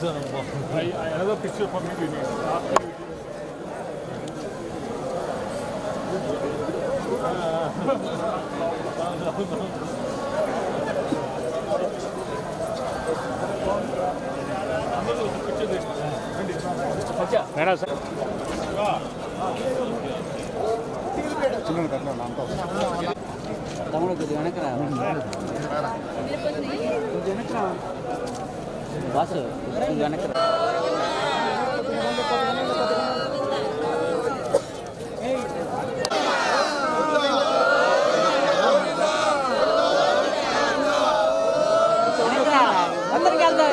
Another picture for me we need. Madam sir తమ్ముడు కొద్దిగా వెనక్కి రా కొంచెం వెనక్కి రా బాసు కొద్దిగా వెనక్కి రా అందరికి వెళ్తాం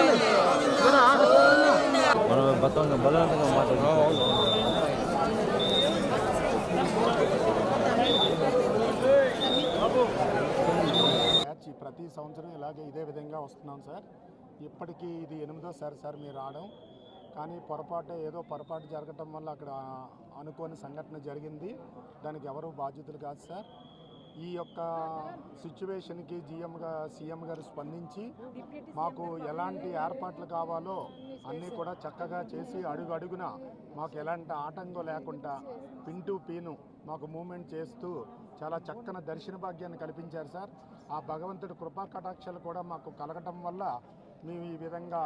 మనం బలవంతంగా మాట్లాడుతున్నాం. ప్రతి సంవత్సరం ఇలాగే ఇదే విధంగా వస్తున్నాం సార్. ఇప్పటికీ ఇది 8వ సారి మీరు రావడం, కానీ పొరపాటు జరగటం వల్ల అక్కడ అనుకోని సంఘటన జరిగింది. దానికి ఎవరు బాధ్యతలు కాదు సార్. ఈ యొక్క సిచ్యువేషన్కి సీఎం గారు స్పందించి మాకు ఎలాంటి ఏర్పాట్లు కావాలో అన్నీ కూడా చక్కగా చేసి అడుగున మాకు ఎలాంటి ఆటంకం లేకుండా పిన్ టు పిన్ మాకు మూమెంట్ చేస్తూ చాలా చక్కని దర్శన భాగ్యాన్ని కల్పించారు సార్. ఆ భగవంతుడి కృపా కటాక్షాలు కూడా మాకు కలగటం వల్ల మేము ఈ విధంగా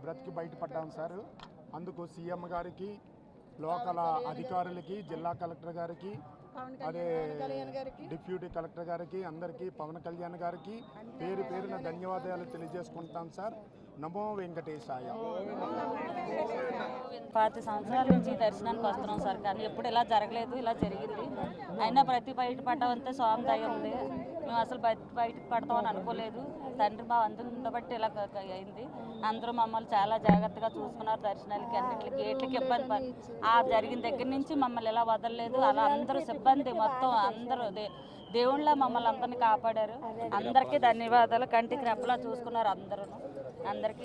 బ్రతికి బయటపడ్డాం సార్. అందుకు సీఎం గారికి, లోకల్ అధికారులకి, జిల్లా కలెక్టర్ గారికి, అదే డిప్యూటీ కలెక్టర్ గారికి, అందరికీ, పవన్ కళ్యాణ్ గారికి పేరున ధన్యవాదాలు తెలియజేసుకుంటాం సార్. నమో వెంకటేశాయ. 10 సంవత్సరాల నుంచి దర్శనానికి వస్తున్నాం సార్, కానీ ఎప్పుడు ఇలా జరగలేదు. ఇలా జరిగింది. అయినా బయట పడ్డామంటే స్వామి దయ ఉంది. మేము అసలు బయటకు పడతామని అనుకోలేదు. తండ్రి మా అందరూ ఉండబట్టి ఇలా అయింది. అందరూ మమ్మల్ని చాలా జాగ్రత్తగా చూసుకున్నారు. దర్శనాలకి అన్నింటికి గేట్లకి ఇబ్బంది జరిగిన దగ్గర నుంచి మమ్మల్ని ఇలా వదలలేదు. అలా అందరూ సిబ్బంది మొత్తం అందరూ దేవుళ్ళ మమ్మల్ని అందరినీ కాపాడారు. అందరికీ ధన్యవాదాలు. కంటికి రెప్పలా చూసుకున్నారు అందరూ. అందరికీ